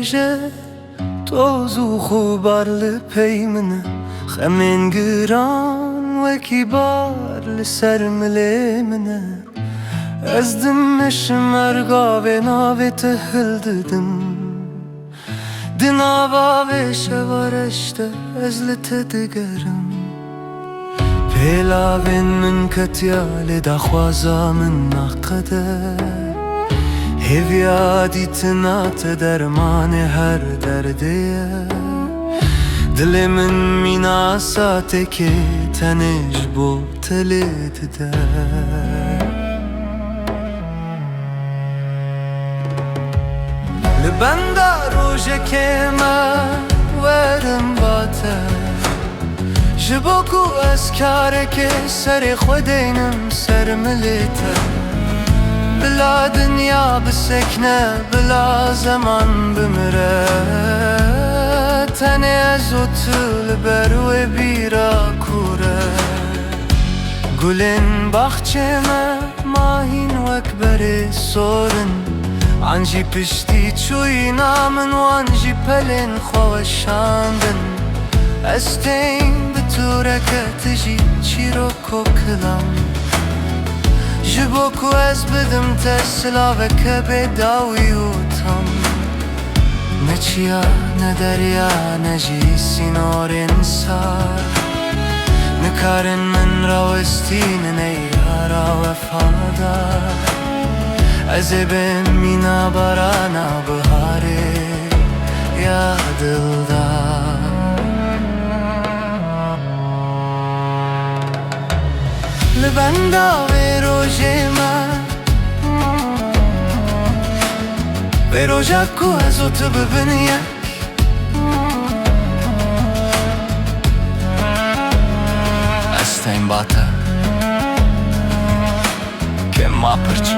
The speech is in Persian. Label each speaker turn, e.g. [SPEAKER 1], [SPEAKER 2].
[SPEAKER 1] جه توزو خوبار پیمنه خمین گران وکی بار لسر ملیمنه از دمش مرگاوه ناوه تهل ددم دناوه شوارشته از لتدگرم پیلاوین من کتیال دخوازا من نقده هیویادی تنات درمان هر درده دل من میناساته که تنش بو تلید ده لبنده روژه که من ورم باته جبو کو از کاره که سر خودینم سر ملیته بلا دنیا بسکنه بلا زمان بمره تنه از اوتل بروی بیرا کوره گلین باخچه ماهین وکبر سورن آنجی پشتی چوی نامن وانجی پلین خوشاندن استین بطوره که تجی چی رو کوکلم جبو کو از بدم تسلاوه که بداوی اوتم نچیا ندریا نجی سینور انسار نکارن من راوستین نیارا وفادار از بین مینا بارانا بهاره یا دلدار لبنده و روژه من و روژه کو از او تو ببینی استیم باته که ما پرچی